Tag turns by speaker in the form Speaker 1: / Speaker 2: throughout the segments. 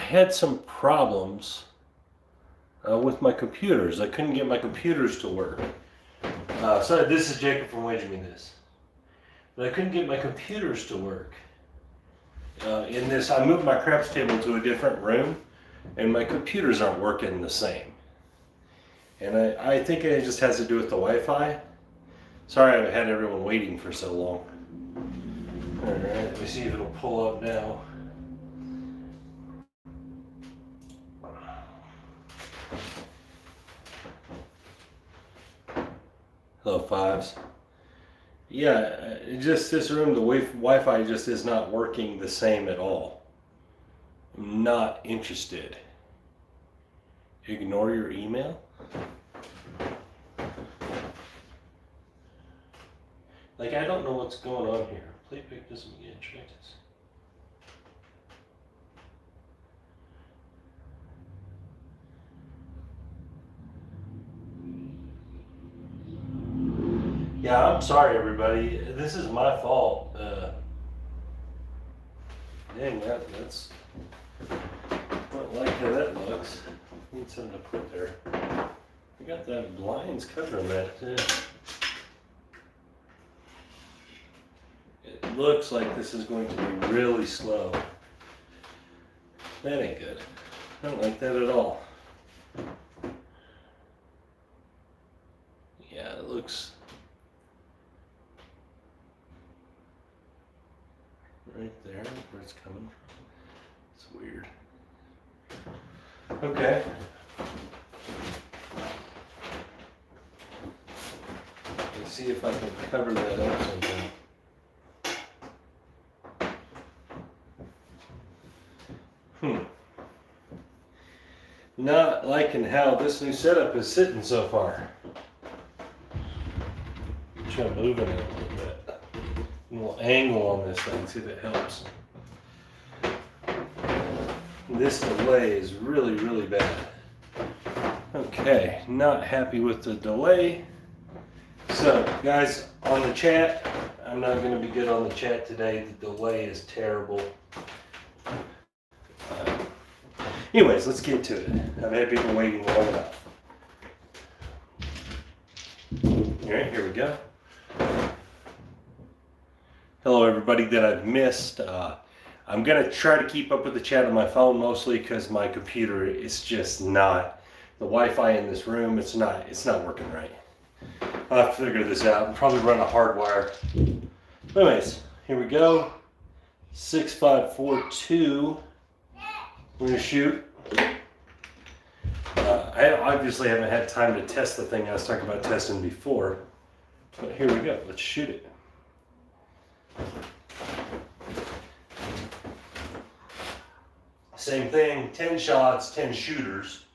Speaker 1: had some problems with my computers. I couldn't get my computers to work. Sorry, this is Jacob from Waging Me This. But I couldn't get my computers to work. In this, I moved my craps table to a different room, and my computers aren't working the same. And I think it just has to do with the Wi-Fi. Sorry I've had everyone waiting for so long. Alright, let me see if it'll pull up now. Hello, Fives. Yeah, just this room, the Wi-Fi just is not working the same at all. I'm not interested. Ignore your email? Like, I don't know what's going on here. Playpick doesn't get instructions. Yeah, I'm sorry, everybody. This is my fault. Dang, that's not like how that looks. Need something to put there. I got that blinds covering that too. It looks like this is going to be really slow. That ain't good. I don't like that at all. Yeah, it looks right there where it's coming from. It's weird. Okay. Let's see if I can cover that up somehow. Not liking how this new setup is sitting so far. Try moving it a little bit. A little angle on this thing, see if it helps. This delay is really, really bad. Okay, not happy with the delay. So, guys, on the chat, I'm not going to be good on the chat today. The delay is terrible. Anyways, let's get to it. I've had people waiting long enough. Alright, here we go. Hello, everybody that I've missed. I'm going to try to keep up with the chat on my phone mostly because my computer is just not, the Wi-Fi in this room, it's not working right. I'll have to figure this out and probably run a hard wire. Anyways, here we go. 6542. We're going to shoot. I obviously haven't had time to test the thing I was talking about testing before. But here we go. Let's shoot it. Same thing, 10 shots, 10 shooters.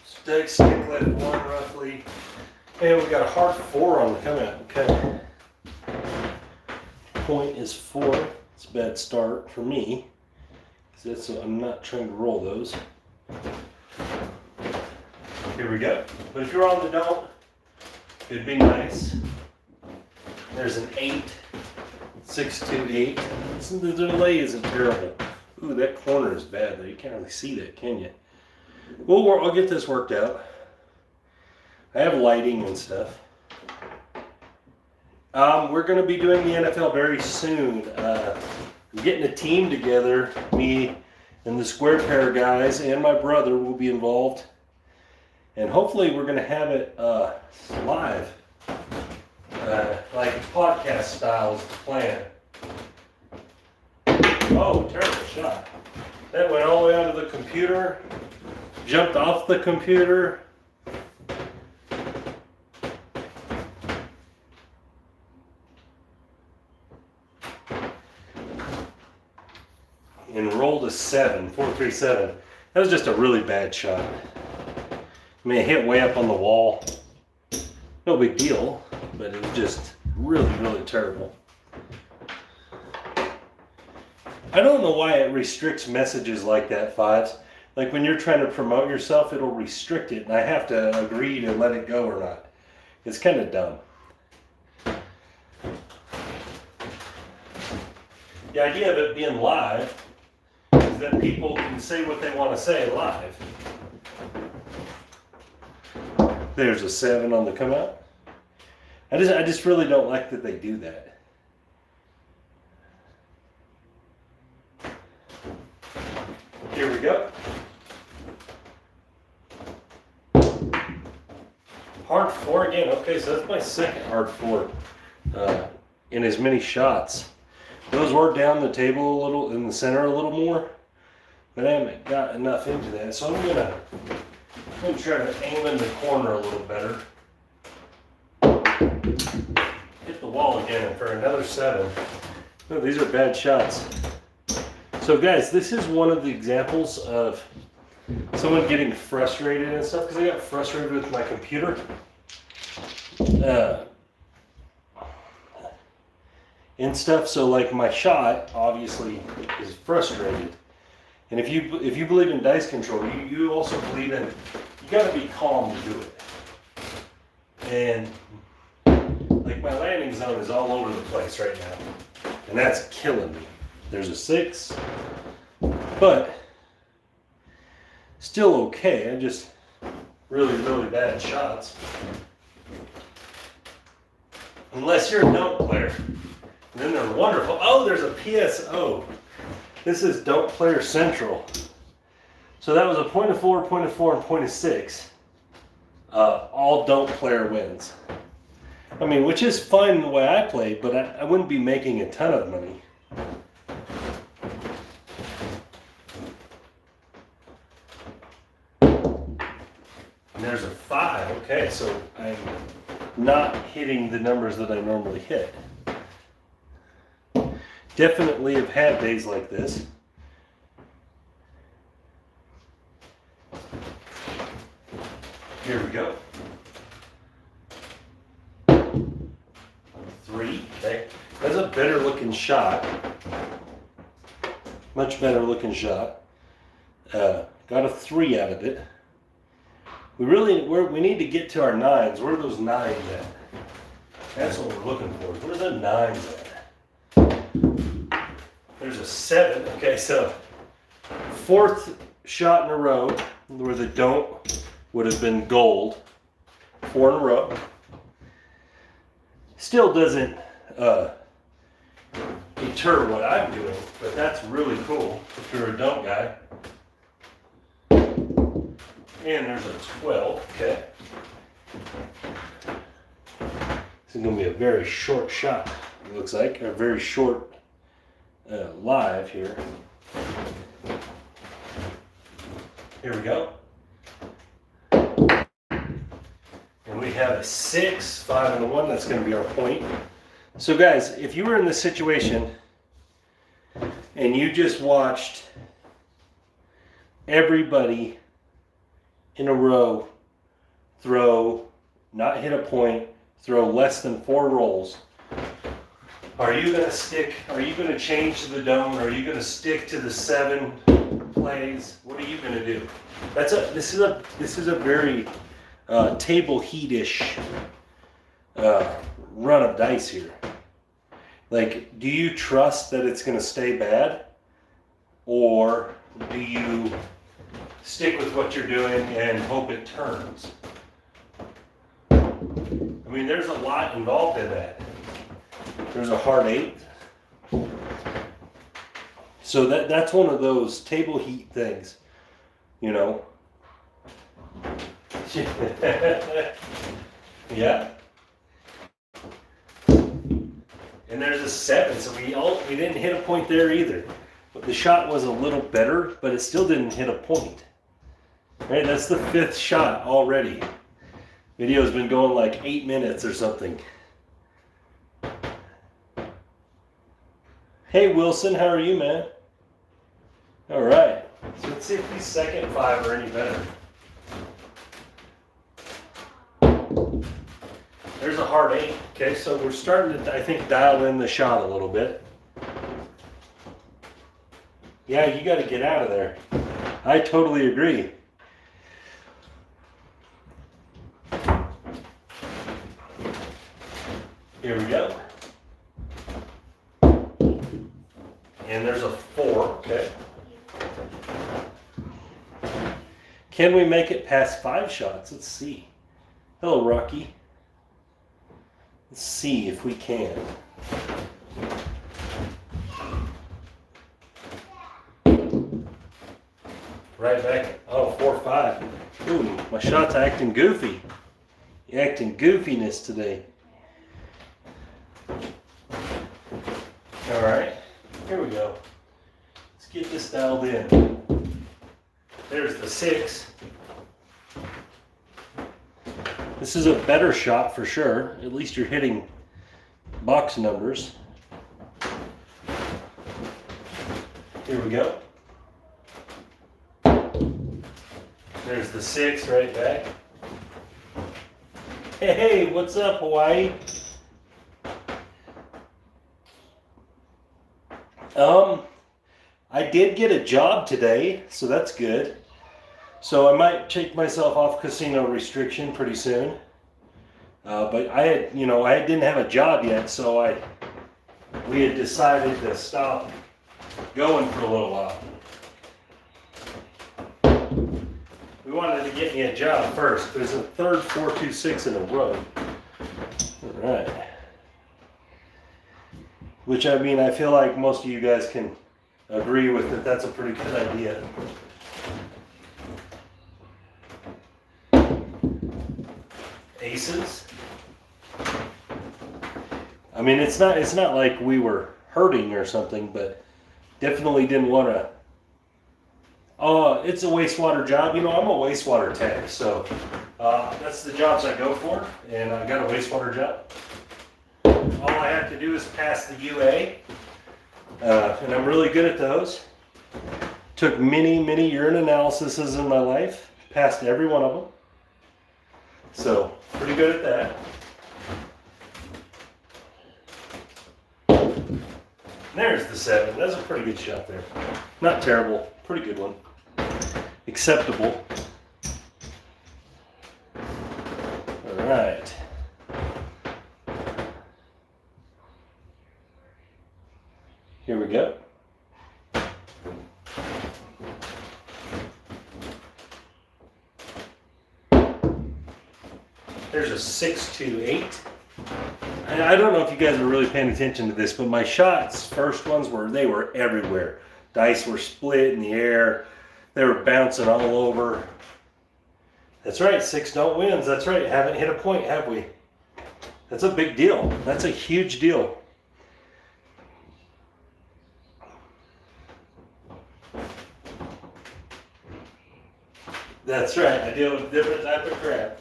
Speaker 1: Stick lift 1 roughly. And we got a hard 4 on the come out. Okay. Point is 4. It's a bad start for me. Because I'm not trying to roll those. Here we go. But if you're on the don't, it'd be nice. There's an 8. 628. The delay isn't terrible. Ooh, that corner is bad though. You can't really see that, can you? Well, I'll get this worked out. I have lighting and stuff. We're going to be doing the NFL very soon. I'm getting a team together. Me and the Square Pair guys and my brother will be involved. And hopefully we're going to have it live. Like podcast style is the plan. Oh, terrible shot. That went all the way out of the computer, jumped off the computer. And rolled a 7, 437. That was just a really bad shot. I mean, it hit way up on the wall. No big deal, but it was just really, really terrible. I don't know why it restricts messages like that, Fives. Like when you're trying to promote yourself, it'll restrict it, and I have to agree to let it go or not. It's kind of dumb. The idea of it being live that people can say what they want to say live. There's a 7 on the come out. I just really don't like that they do that. Here we go. Hard 4 again. Okay, so that's my second hard 4 in as many shots. Those were down the table a little, in the center a little more, but I haven't got enough into that. So I'm gonna try to aim in the corner a little better. Hit the wall again for another 7. Oh, these are bad shots. So guys, this is one of the examples of someone getting frustrated and stuff, because I got frustrated with my computer. And stuff, so like my shot obviously is frustrated. And if you believe in dice control, you also believe in, you gotta be calm to do it. And like my landing zone is all over the place right now, and that's killing me. There's a 6, but still okay. I just really bad shots. Unless you're a don't player, then they're wonderful. Oh, there's a PSO. This is Don't Player Central. So that was a point of 4, point of 4, and point of 6. All don't player wins. I mean, which is fine the way I play, but I wouldn't be making a ton of money. And there's a 5. Okay, so I'm not hitting the numbers that I normally hit. Definitely have had days like this. Here we go. 3, okay. That's a better looking shot. Much better looking shot. Got a 3 out of it. We need to get to our 9s. Where are those 9s at? That's what we're looking for. Where are the 9s at? There's a 7. Okay, so 4th shot in a row where the don't would have been gold. 4 in a row. Still doesn't deter what I'm doing, but that's really cool if you're a don't guy. And there's a 12. Okay. This is going to be a very short shot, it looks like. A very short live here. Here we go. And we have a 6, 5, and a 1. That's going to be our point. So guys, if you were in this situation and you just watched everybody in a row throw, not hit a point, throw less than 4 rolls, are you going to stick, are you going to change to the don't, are you going to stick to the 7 plays? What are you going to do? This is a very table heat-ish run of dice here. Like, do you trust that it's going to stay bad, or do you stick with what you're doing and hope it turns? I mean, there's a lot involved in that. There's a hard 8. So that's one of those table heat things, you know. Yeah. And there's a 7, so we didn't hit a point there either. But the shot was a little better, but it still didn't hit a point. Right, that's the 5th shot already. Video's been going like 8 minutes or something. Hey Wilson, how are you, man? All right, so let's see if these second 5 are any better. There's a hard 8. Okay, so we're starting to, I think, dial in the shot a little bit. Yeah, you got to get out of there. I totally agree. Here we go. And there's a 4, okay. Can we make it past 5 shots? Let's see. Hello, Rocky. Let's see if we can. Right back. Oh, 4-5. Ooh, my shot's acting goofy. You're acting goofiness today. All right, here we go. Let's get this dialed in. There's the 6. This is a better shot for sure. At least you're hitting box numbers. Here we go. There's the 6 right back. Hey, what's up, Hawaii? I did get a job today, so that's good. So I might take myself off casino restriction pretty soon. But I didn't have a job yet, so we had decided to stop going for a little while. We wanted to get me a job first. There's a third 4-2-6 in a row. All right. Which, I mean, I feel like most of you guys can agree with that. That's a pretty good idea. Aces. I mean, it's not like we were hurting or something, but definitely didn't want to. It's a wastewater job. You know, I'm a wastewater tech, so that's the jobs I go for, and I got a wastewater job. All I have to do is pass the UA, and I'm really good at those. Took many urine analyses in my life, passed every one of them. So, pretty good at that. There's the 7. That's a pretty good shot there. Not terrible, pretty good one. Acceptable. All right. Here we go. There's a 6-2-8. I don't know if you guys are really paying attention to this, but my shots, first ones they were everywhere. Dice were split in the air. They were bouncing all over. That's right, 6 don't wins. That's right, haven't hit a point, have we? That's a big deal. That's a huge deal. That's right, I deal with different type of crap.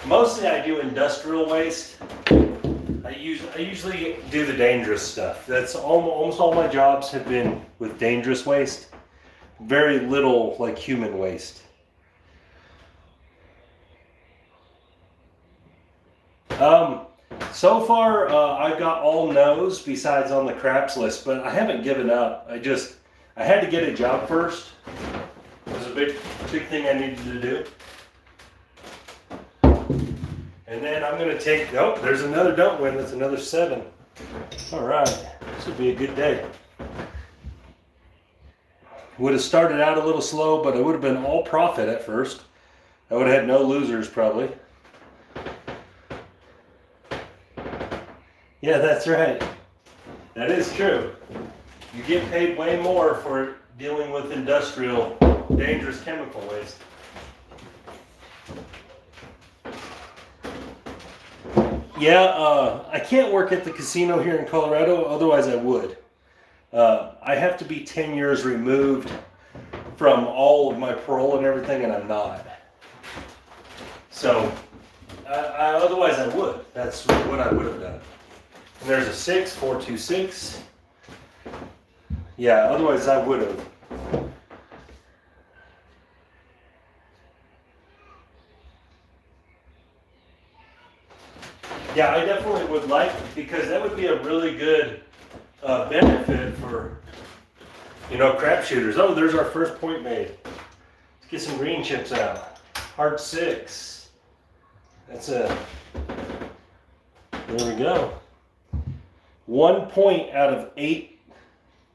Speaker 1: Mostly I do industrial waste. I usually do the dangerous stuff. That's almost all my jobs have been with dangerous waste. Very little like human waste. So far I've got all no's besides on the craps list, but I haven't given up. I had to get a job first. It was a big thing I needed to do. And then I'm going to take, oh, there's another don't win. That's another 7. All right. This would be a good day. Would have started out a little slow, but it would have been all profit at first. I would have had no losers probably. Yeah, that's right. That is true. You get paid way more for dealing with industrial, dangerous chemical waste. Yeah, I can't work at the casino here in Colorado, otherwise I would. I have to be 10 years removed from all of my parole and everything, and I'm not. So, otherwise I would. That's what I would have done. And there's a 6, 4-2-6. Yeah, otherwise I would have. Yeah, I definitely would like, because that would be a really good benefit for, crap shooters. Oh, there's our first point made. Let's get some green chips out. Hard 6. There we go. 1 point out of 8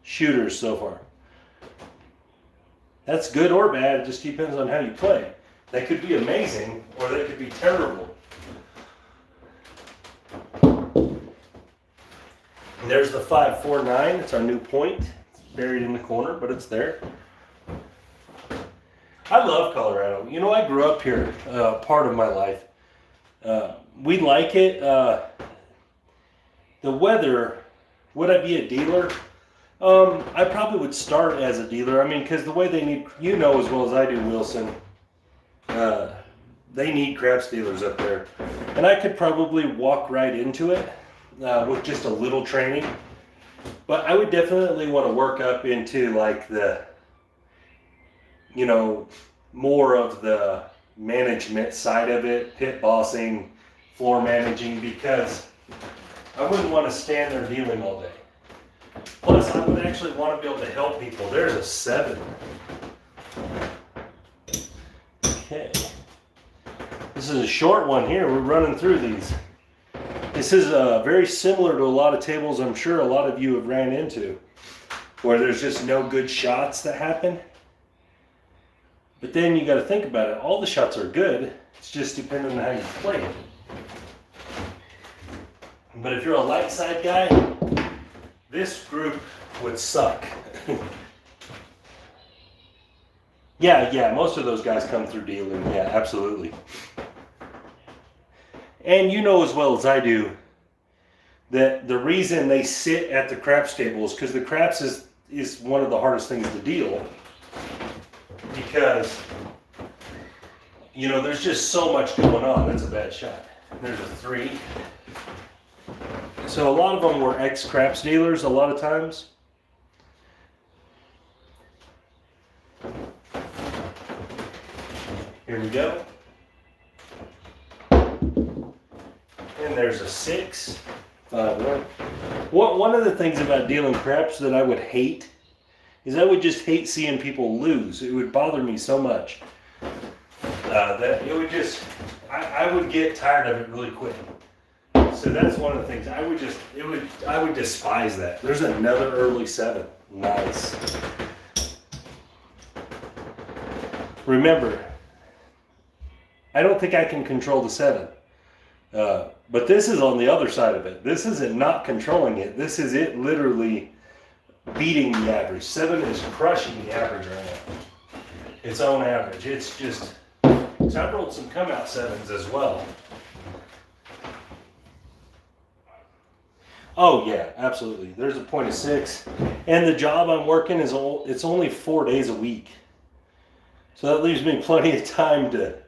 Speaker 1: shooters so far. That's good or bad. It just depends on how you play. They could be amazing or they could be terrible. And there's the 549. It's our new point. It's buried in the corner, but it's there. I love Colorado. You know, I grew up here part of my life. We like it. The weather, would I be a dealer? I probably would start as a dealer. I mean, because the way they need, you know as well as I do, Wilson, they need craps dealers up there. And I could probably walk right into it with just a little training. But I would definitely want to work up into like the, you know, more of the management side of it, pit bossing, floor managing, because I wouldn't want to stand there dealing all day. Plus, I would actually want to be able to help people. There's a 7. Okay. This is a short one here. We're running through these. This is very similar to a lot of tables I'm sure a lot of you have ran into, where there's just no good shots that happen. But then you got to think about it. All the shots are good. It's just depending on how you play it. But if you're a light side guy, this group would suck. Yeah, most of those guys come through dealing. Yeah, absolutely. And you know as well as I do that the reason they sit at the craps table is because the craps is one of the hardest things to deal. Because, you know, there's just so much going on. That's a bad shot. There's a 3. So a lot of them were ex-craps dealers a lot of times. Here we go. And there's a 6, 5, 1. One of the things about dealing craps that I would hate is I would just hate seeing people lose. It would bother me so much that it would just, I would get tired of it really quick. So that's one of the things I would despise that. There's another early 7. Nice. Remember, I don't think I can control the 7. But this is on the other side of it. This isn't not controlling it. This is it literally beating the average. 7 is crushing the average right now. Its own average. It's just, so I rolled some come out 7s as well. Oh yeah, absolutely. There's a point of 6. And the job I'm working is it's only 4 days a week. So that leaves me plenty of time to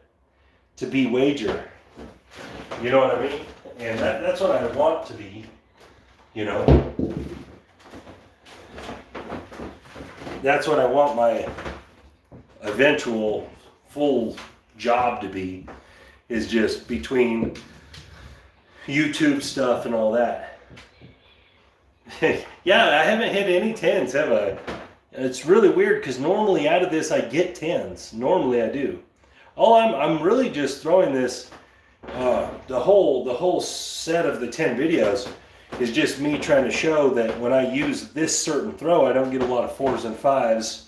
Speaker 1: be wager. You know what I mean? And that's what I want to be, you know. That's what I want my eventual full job to be, is just between YouTube stuff and all that. Yeah, I haven't hit any 10s, have I? It's really weird because normally out of this I get 10s. Normally I do. I'm really just throwing this, the whole set of the 10 videos is just me trying to show that when I use this certain throw, I don't get a lot of 4s and 5s.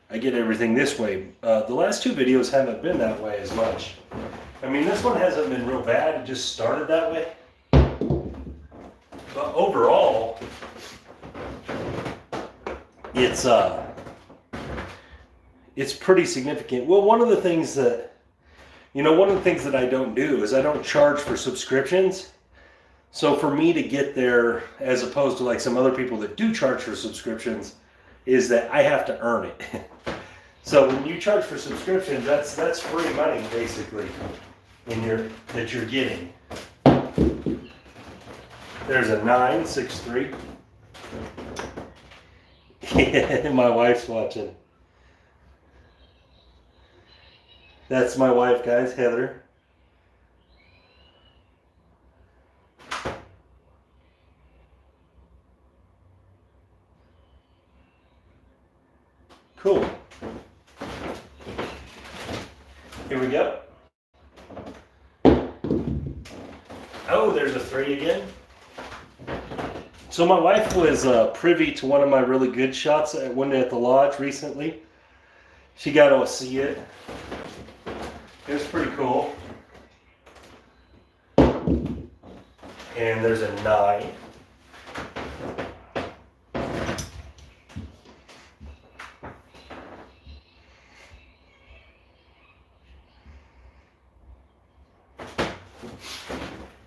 Speaker 1: I get everything this way. The last 2 videos haven't been that way as much. I mean, this one hasn't been real bad. It just started that way. But overall, it's pretty significant. Well, one of the things that I don't do is I don't charge for subscriptions. So for me to get there, as opposed to like some other people that do charge for subscriptions, is that I have to earn it. So when you charge for subscriptions, that's free money basically that you're getting. There's a 9, 6, 3. My wife's watching. That's my wife, guys, Heather. Cool. Here we go. Oh, there's a 3 again. So my wife was privy to one of my really good shots at one day at the lodge recently. She got to see it. It was pretty cool. And there's a 9.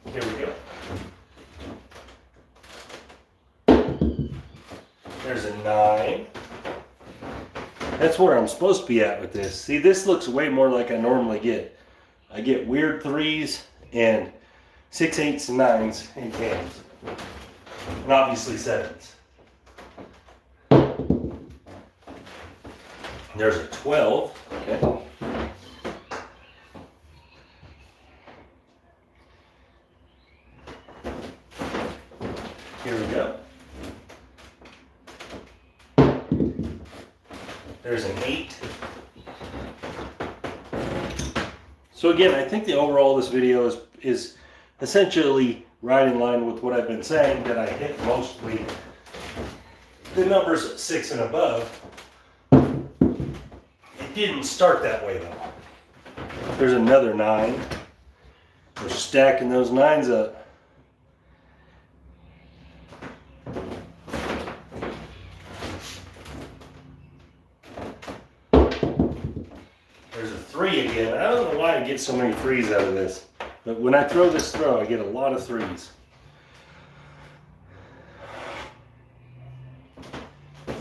Speaker 1: Here we go. There's a 9. That's where I'm supposed to be at with this. See, this looks way more like I normally get. I get weird 3s and 6, 8s, and 9s in cans. And obviously 7s. There's a 12. Okay. Here we go. There's an 8. So again, I think the overall of this video is essentially right in line with what I've been saying, that I hit mostly the numbers 6 and above. It didn't start that way though. There's another 9. We're stacking those 9s up. There's a 3 again. I don't know why I get so many 3s out of this, but when I throw this throw, I get a lot of 3s.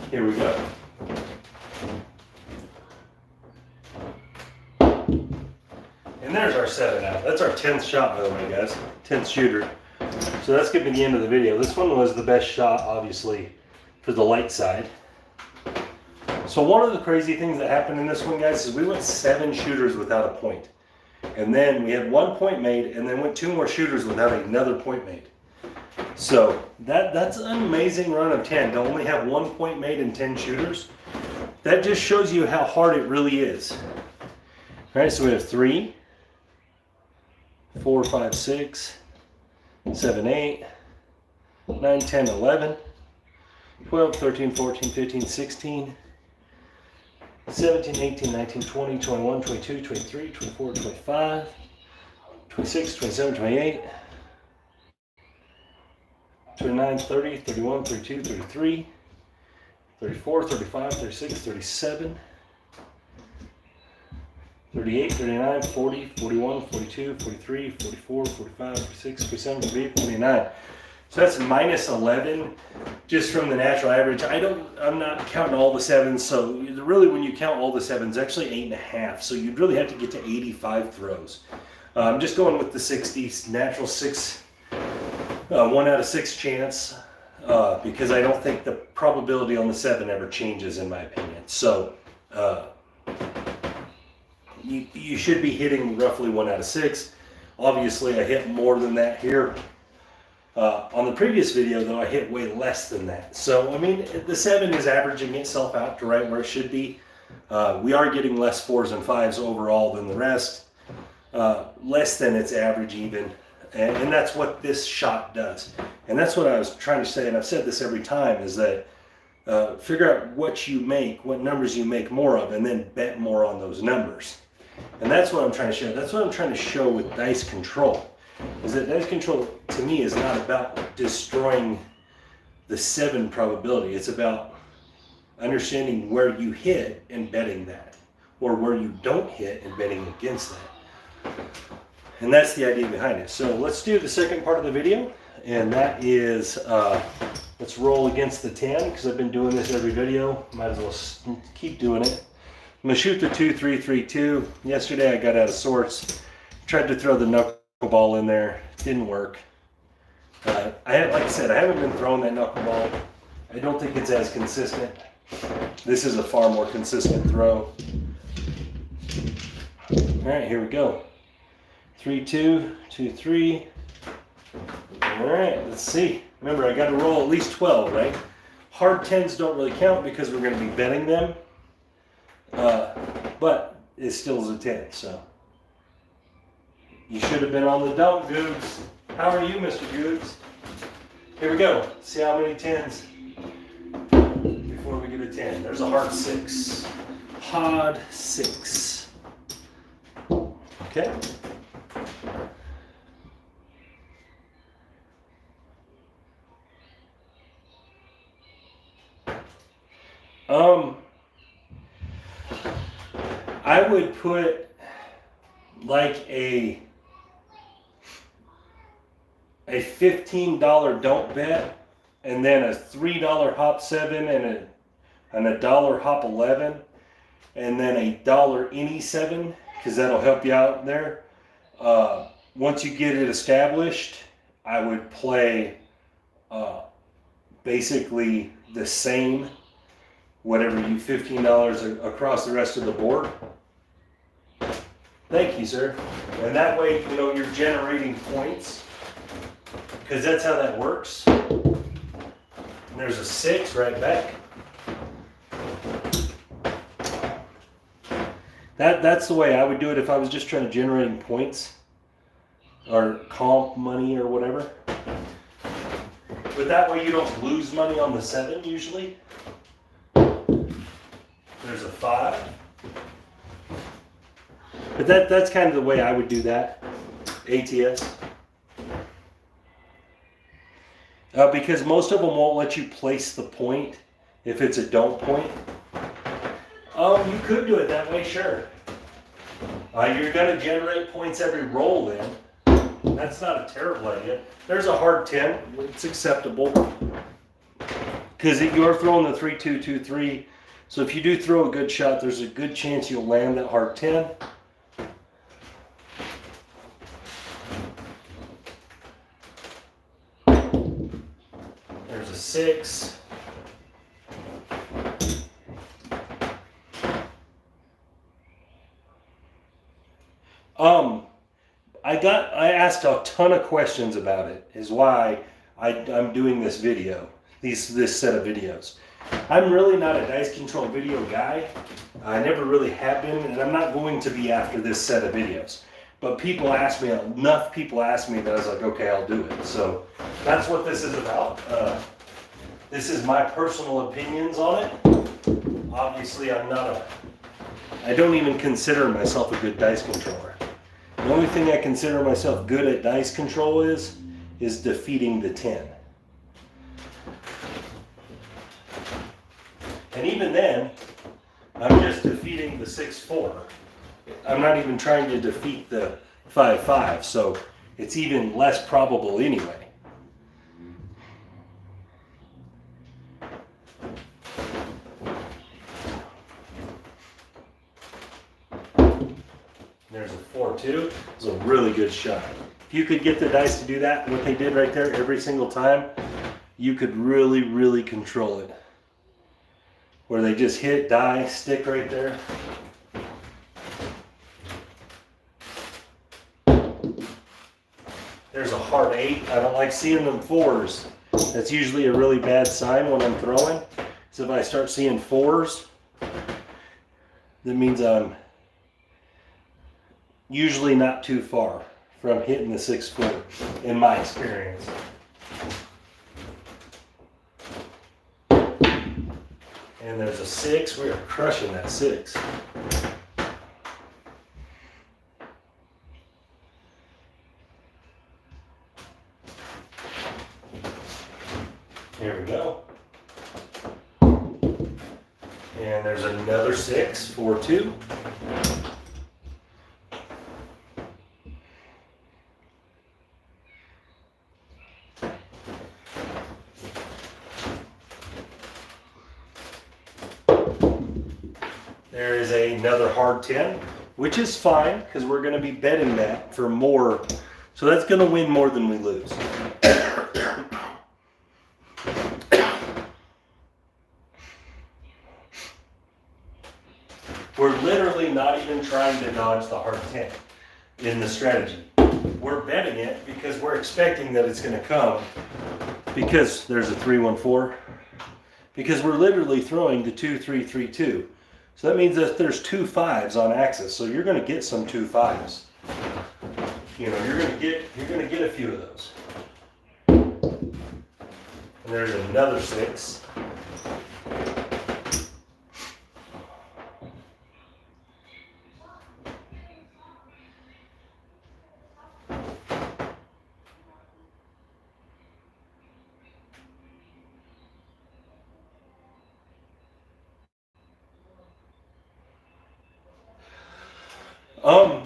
Speaker 1: Here we go. And there's our 7 out. That's our 10th shot, by the way, guys. 10th shooter. So that's going to be the end of the video. This one was the best shot, obviously, for the light side. So one of the crazy things that happened in this one, guys, is we went 7 shooters without a point. And then we had 1 point made, and then went 2 more shooters without another point made. So that's an amazing run of 10 to only have 1 point made in 10 shooters. That just shows you how hard it really is. All right, so we have 3, 4, 5, 6, 7, 8, 9, 10, 11, 12, 13, 14, 15, 16, 17, 18, 19, 20, 21, 22, 23, 24, 25, 26, 27, 28, 29, 30, 31, 32, 33, 34, 35, 36, 37, 38, 39, 40, 41, 42, 43, 44, 45, 46, 47, 48, 49. So that's minus 11 just from the natural average. I'm not counting all the 7s. So really when you count all the 7s, actually 8.5. So you'd really have to get to 85 throws. I'm just going with the 60s, natural 6, 1 out of 6 chance, because I don't think the probability on the 7 ever changes in my opinion. So you should be hitting roughly 1 out of 6. Obviously I hit more than that here. On the previous video though, I hit way less than that. So I mean, the 7 is averaging itself out to right where it should be. We are getting less 4s and 5s overall than the rest. Less than its average even. And that's what this shot does. And that's what I was trying to say, and I've said this every time, is that figure out what you make, what numbers you make more of, and then bet more on those numbers. And that's what I'm trying to show. That's what I'm trying to show with dice control. Is that dice control, to me, is not about destroying the 7 probability. It's about understanding where you hit and betting that, or where you don't hit and betting against that. And that's the idea behind it. So let's do the second part of the video, and that is let's roll against the 10, because I've been doing this every video. Might as well keep doing it. I'm going to shoot the 2-3-3-2. Yesterday I got out of sorts. Tried to throw the knuckleball in there. Didn't work. Like I said, I haven't been throwing that knuckleball. I don't think it's as consistent. This is a far more consistent throw. Alright, here we go. 3-2, 2-3. Alright, let's see. Remember, I got to roll at least 12, right? Hard 10s don't really count because we're going to be betting them. But it still is a 10, so. You should have been on the dump, Googs. How are you, Mr. Googs? Here we go. See how many 10s before we get a 10. There's a hard 6. pod 6. Okay. I would put like a $15 don't bet, and then a $3 hop 7 and a dollar hop 11, and then a dollar any 7, because that'll help you out there. Once you get it established, I would play basically the same, whatever you $15 across the rest of the board. Thank you, sir. And that way, you know, you're generating points, because that's how that works. And there's a 6 right back. That's the way I would do it if I was just trying to generate points or comp money or whatever. But that way you don't lose money on the 7 usually. There's a 5. But that's kind of the way I would do that. ATS. Because most of them won't let you place the point if it's a don't point. You could do it that way, sure. You're going to generate points every roll then. That's not a terrible idea. There's a hard 10. It's acceptable. Because you are throwing the 3-2-2-3. So if you do throw a good shot, there's a good chance you'll land that hard 10. There's a 6. I asked a ton of questions about it, is why I'm doing this video, this set of videos. I'm really not a dice control video guy. I never really have been, and I'm not going to be after this set of videos. But people ask me, enough people ask me that I was like, okay, I'll do it. So that's what this is about. This is my personal opinions on it. Obviously, I don't even consider myself a good dice controller. The only thing I consider myself good at dice control is defeating the 10. And even then, I'm just defeating the 6-4. I'm not even trying to defeat the 5-5, so it's even less probable anyway. There's a 4-2. It's a really good shot. If you could get the dice to do that, what they did right there every single time, you could really, really control it. Where they just hit, die, stick right there. There's a hard 8. I don't like seeing them 4s. That's usually a really bad sign when I'm throwing. So if I start seeing 4s, that means I'm usually not too far from hitting the 6-4, in my experience. And there's a 6. We are crushing that 6. Here we go. And there's another 6, 4-2. There is another hard 10, which is fine because we're going to be betting that for more. So that's going to win more than we lose. We're literally not even trying to dodge the hard 10 in the strategy. We're betting it because we're expecting that it's going to come, because there's a 3-1-4, because we're literally throwing the 2-3-3-2. So that means that there's 2 5s on axis. So you're going to get some 2 5s. You know, you're going to get a few of those. And there's another 6. Well,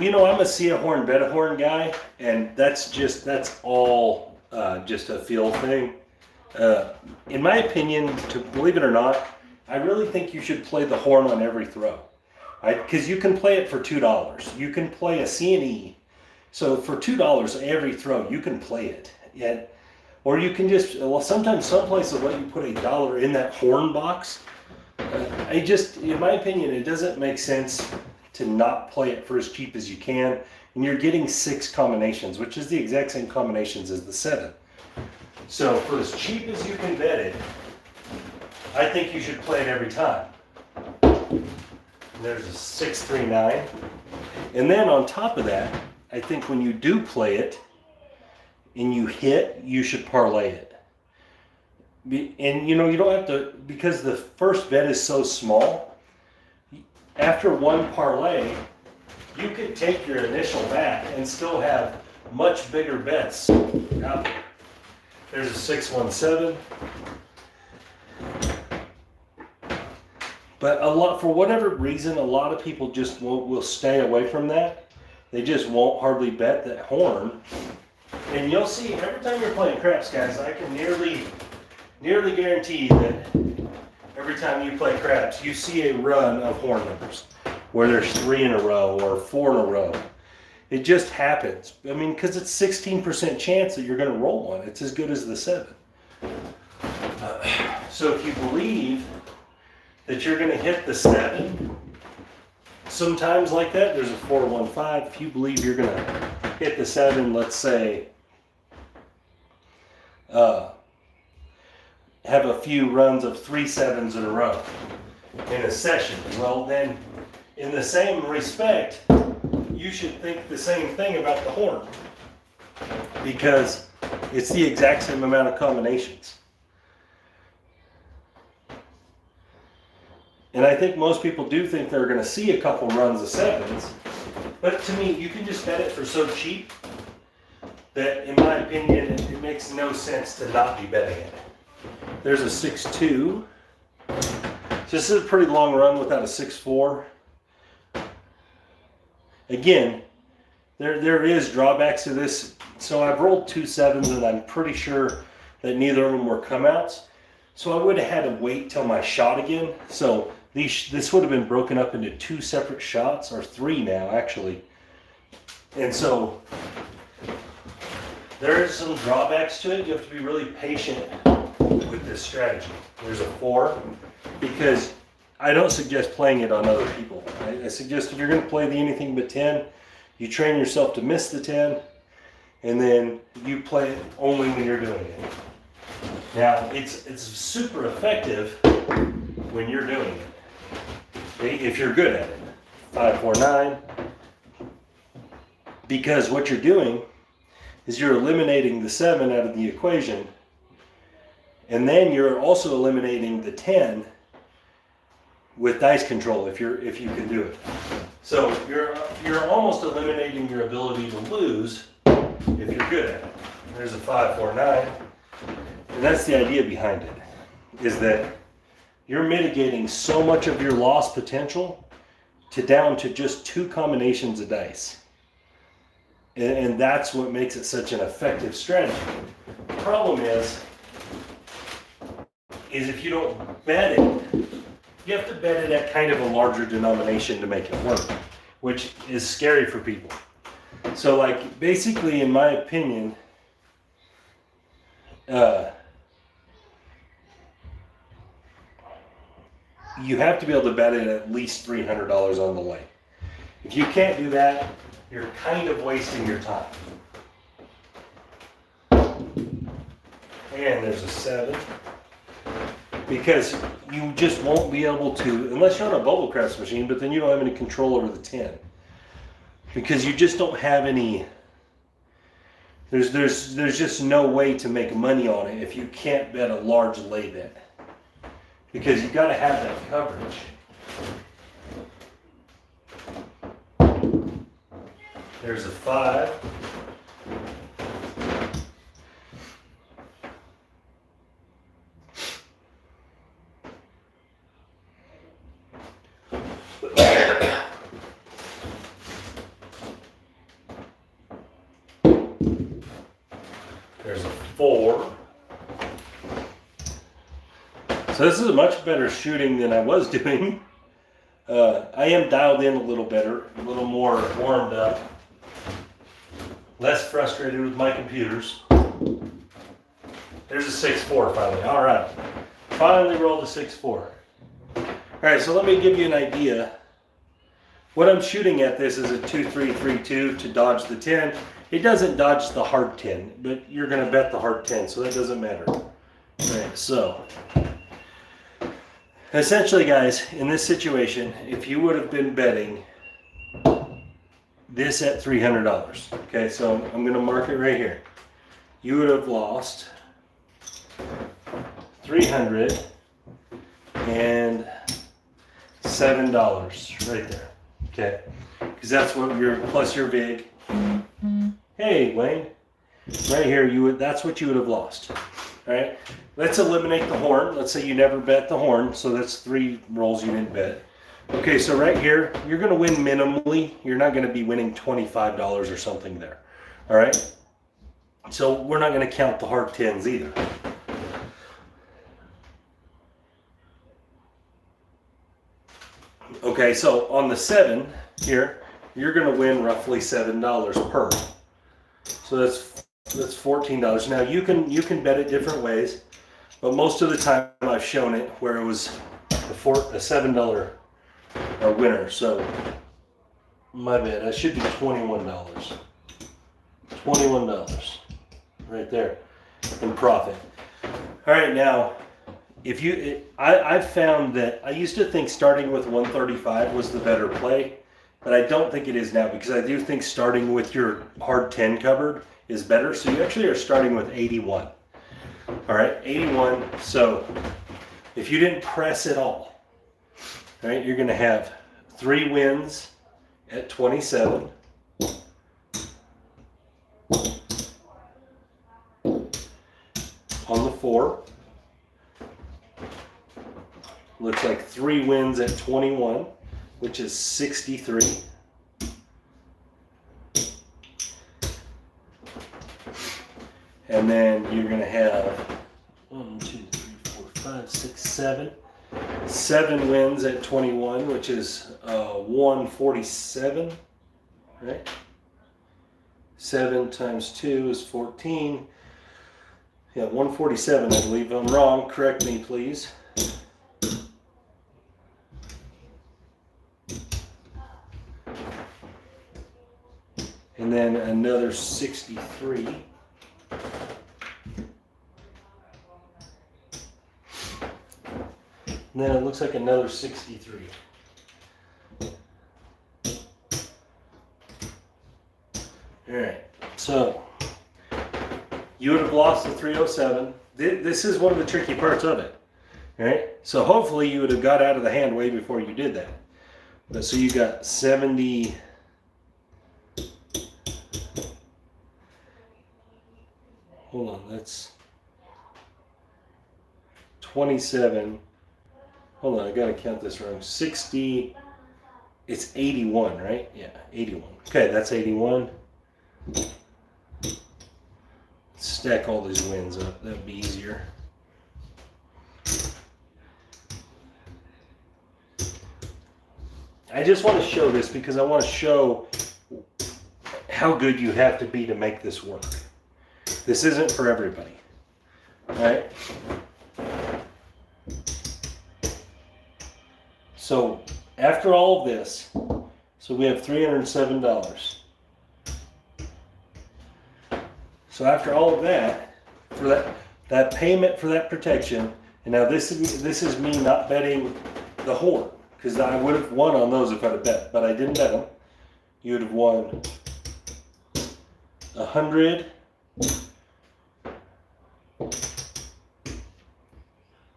Speaker 1: you know, I'm a see a horn, bet a horn guy, and that's all just a feel thing. In my opinion, to believe it or not, I really think you should play the horn on every throw. Because you can play it for $2. You can play a C&E. So for $2 every throw, you can play it. Yet, or you can just, well, sometimes some places let you put $1 in that horn box. In my opinion, it doesn't make sense to not play it for as cheap as you can. And you're getting 6 combinations, which is the exact same combinations as the 7. So for as cheap as you can bet it, I think you should play it every time. And there's a 639. And then on top of that, I think when you do play it and you hit, you should parlay it. And you know, you don't have to, because the first bet is so small, after one parlay, you could take your initial bet and still have much bigger bets out there. There's a 617. But for whatever reason, a lot of people just will stay away from that. They just won't hardly bet that horn. And you'll see every time you're playing craps, guys, I can nearly guarantee that every time you play craps, you see a run of horn numbers where there's 3 in a row or 4 in a row. It just happens. I mean, because it's 16% chance that you're going to roll one. It's as good as the 7. So if you believe that you're going to hit the 7, sometimes like that, there's a 415. If you believe you're going to hit the 7, let's say, have a few runs of 3 7s in a row in a session, well then, in the same respect, you should think the same thing about the horn, because it's the exact same amount of combinations. And I think most people do think they're going to see a couple runs of 7s, but to me, you can just bet it for so cheap that, in my opinion, it makes no sense to not be betting it. There's a 6-2. So this is a pretty long run without a 6-4. Again, there is drawbacks to this. So I've rolled 2 7s, and I'm pretty sure that neither of them were come-outs. So I would have had to wait till my shot again. So this would have been broken up into 2 separate shots, or 3 now, actually. And so there is some drawbacks to it. You have to be really patient with this strategy. There's a 4, because I don't suggest playing it on other people. I suggest if you're going to play the anything but 10, you train yourself to miss the 10, and then you play it only when you're doing it. Now, it's super effective when you're doing it, if you're good at it. 549, because what you're doing is you're eliminating the 7 out of the equation, and then you're also eliminating the 10 with dice control if you can do it. So you're almost eliminating your ability to lose if you're good at it. There's a 549, and that's the idea behind it, is that you're mitigating so much of your loss potential down to just 2 combinations of dice. And that's what makes it such an effective strategy. The problem is if you don't bet it, you have to bet it at kind of a larger denomination to make it work, which is scary for people. So, like, basically, in my opinion, you have to be able to bet it at least $300 on the way. If you can't do that, you're kind of wasting your time. And there's a 7. Because you just won't be able to, unless you're on a bubble craps machine, but then you don't have any control over the 10. Because you just don't have any, there's just no way to make money on it if you can't bet a large lay bet. Because you've got to have that coverage. There's a 5. So this is a much better shooting than I was doing. I am dialed in a little better, a little more warmed up, less frustrated with my computers. There's a 6.4 finally. All right, finally rolled a 6.4. All right, so let me give you an idea. What I'm shooting at this is a 2.332 to dodge the 10. It doesn't dodge the hard 10, but you're going to bet the hard 10, so that doesn't matter. All right, so essentially, guys, in this situation, if you would have been betting this at $300, okay, so I'm going to mark it right here. You would have lost $307 right there, okay, because that's what your plus your vig. Hey, Wayne, right here, that's what you would have lost. All right, let's eliminate the horn. Let's say you never bet the horn, so that's 3 rolls you didn't bet. Okay, so right here, you're going to win minimally. You're not going to be winning $25 or something there. All right, so we're not going to count the hard 10s either. Okay, so on the 7 here, you're going to win roughly $7 per. So that's $14. Now you can bet it different ways, but most of the time I've shown it where it was a $7 winner. So my bad, I should be $21. $21 right there in profit. All right, now I've found that I used to think starting with 135 was the better play. But I don't think it is now, because I do think starting with your hard 10 covered is better. So you actually are starting with 81. All right, 81. So if you didn't press at all, right, you're going to have 3 wins at 27. On the 4. Looks like 3 wins at 21. Which is 63. And then you're going to have 1, 2, 3, 4, 5, 6, 7. 7 wins at 21, which is 147, right? 7 times 2 is 14. Yeah, 147, I believe. If I'm wrong, correct me, please. And then another 63. And then it looks like another 63. All right, so you would have lost the 307. This is one of the tricky parts of it. All right, so hopefully you would have got out of the hand way before you did that. But so you got 70. Hold on, that's 27. Hold on, I gotta count this wrong. 60, it's 81, right? Yeah, 81. Okay, that's 81. Stack all these wins up, that'd be easier. I just want to show this because I want to show how good you have to be to make this work. This isn't for everybody, all right? So after all of this, so we have $307. So after all of that, for that payment for that protection, and now this is me not betting the horn, because I would have won on those if I'd have bet, but I didn't bet them. You would have won 100.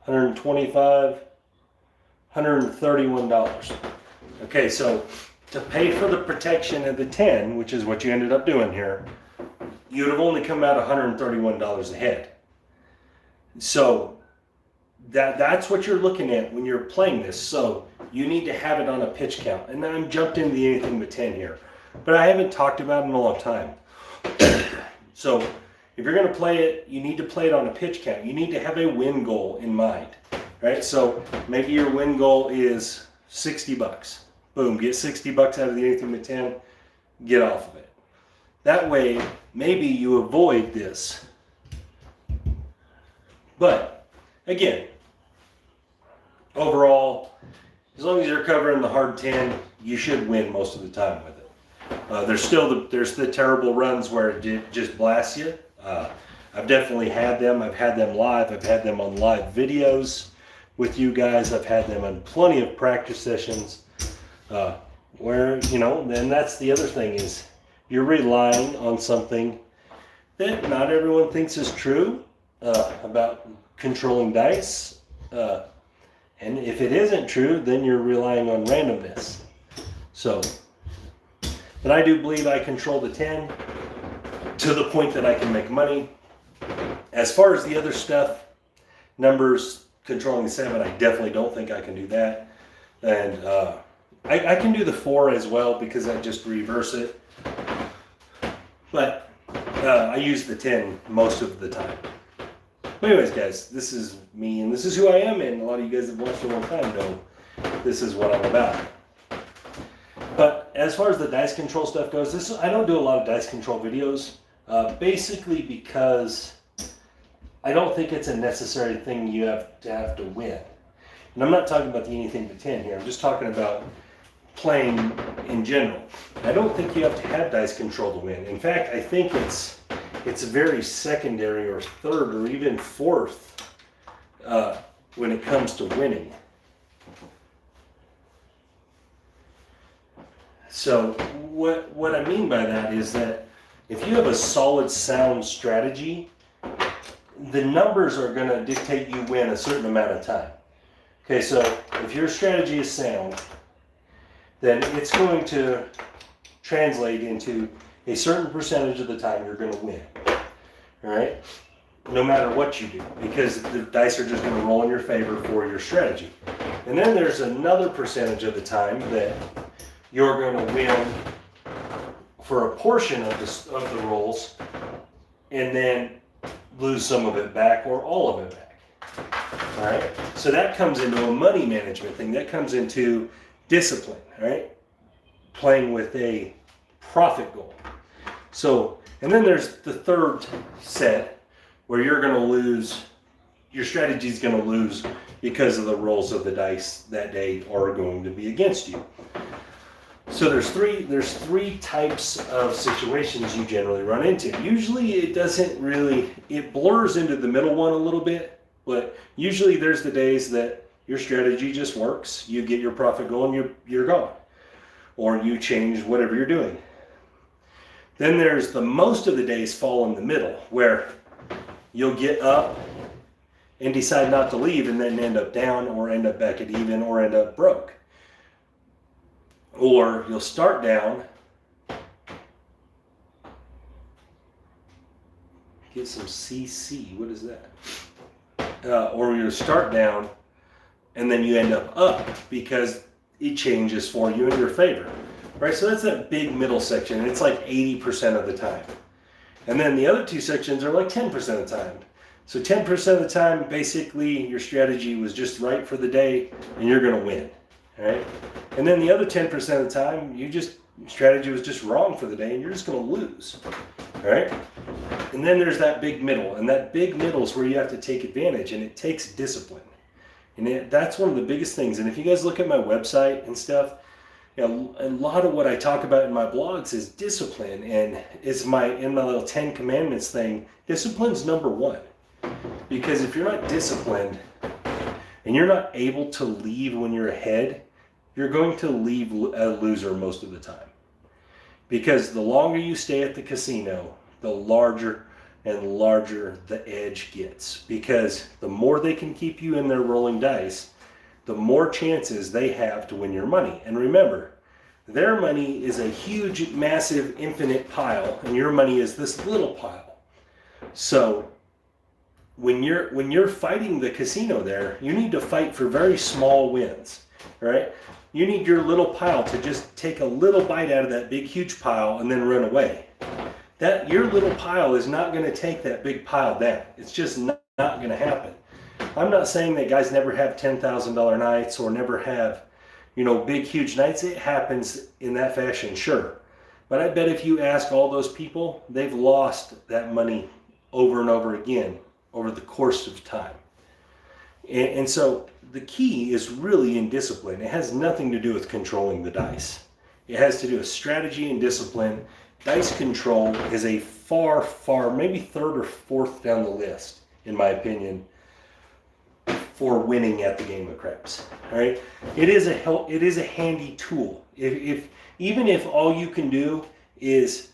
Speaker 1: $125, $131. Okay, so to pay for the protection of the 10, which is what you ended up doing here, you would have only come out $131 ahead. So that's what you're looking at when you're playing this. So you need to have it on a pitch count. And I'm jumped into the anything but 10 here, but I haven't talked about it in a long time. So if you're going to play it, you need to play it on a pitch count. You need to have a win goal in mind. right? So maybe your win goal is $60. Boom, get $60 out of the anything but 10, get off of it. That way, maybe you avoid this. But again, overall, as long as you're covering the hard 10, you should win most of the time with it. There's the terrible runs where it just blasts you. I've definitely had them. I've had them live. I've had them on live videos with you guys. I've had them on plenty of practice sessions where, then that's the other thing is you're relying on something that not everyone thinks is true about controlling dice. And if it isn't true, then you're relying on randomness. So, but I do believe I control the 10 to the point that I can make money. As far as the other stuff, numbers, controlling the 7, I definitely don't think I can do that. And I can do the 4 as well because I just reverse it. But I use the 10 most of the time. But anyways, guys, this is me and this is who I am, and a lot of you guys that have watched a long time know this is what I'm about. But as far as the dice control stuff goes, I don't do a lot of dice control videos, basically because I don't think it's a necessary thing you have to win. And I'm not talking about the anything but 10 here. I'm just talking about playing in general. I don't think you have to have dice control to win. In fact, I think it's very secondary or third or even fourth when it comes to winning. So what I mean by that is that if you have a solid, sound strategy, the numbers are going to dictate you win a certain amount of time. Okay, so if your strategy is sound, then it's going to translate into a certain percentage of the time you're going to win. All right? No matter what you do, because the dice are just going to roll in your favor for your strategy. And then there's another percentage of the time that you're going to win for a portion of the rolls and then lose some of it back or all of it back. All right? So that comes into a money management thing. That comes into discipline, all right? Playing with a profit goal. So, and then there's the third set where you're going to lose, your strategy is going to lose because of the rolls of the dice that day are going to be against you. So there's three types of situations you generally run into. Usually it blurs into the middle one a little bit, but usually there's the days that your strategy just works. You get your profit goal and you're gone. Or you change whatever you're doing. Then there's the most of the days fall in the middle where you'll get up and decide not to leave and then end up down or end up back at even or end up broke. Or you'll start down, get some CC, what is that? Or you'll start down and then you end up because it changes for you in your favor. Right, so that's that big middle section, and it's like 80% of the time. And then the other two sections are like 10% of the time. So 10% of the time, basically, your strategy was just right for the day, and you're going to win. All right? And then the other 10% of the time, your strategy was just wrong for the day, and you're just going to lose. All right? And then there's that big middle, and that big middle is where you have to take advantage, and it takes discipline. And that's one of the biggest things. And if you guys look at my website and stuff, a lot of what I talk about in my blogs is discipline, and it's in my little 10 commandments thing. Discipline's number one, because if you're not disciplined and you're not able to leave when you're ahead, you're going to leave a loser most of the time. Because the longer you stay at the casino, the larger and larger the edge gets. Because the more they can keep you in there rolling dice, the more chances they have to win your money. And remember, their money is a huge, massive, infinite pile, and your money is this little pile. So when you're fighting the casino there, you need to fight for very small wins, right? You need your little pile to just take a little bite out of that big, huge pile and then run away. Your little pile is not going to take that big pile down. It's just not going to happen. I'm not saying that guys never have $10,000 nights or never have, big, huge nights. It happens in that fashion, sure. But I bet if you ask all those people, they've lost that money over and over again over the course of time. And so the key is really in discipline. It has nothing to do with controlling the dice. It has to do with strategy and discipline. Dice control is a far, maybe third or fourth down the list, in my opinion, for winning at the game of craps. All right, it is a handy tool. Even if all you can do is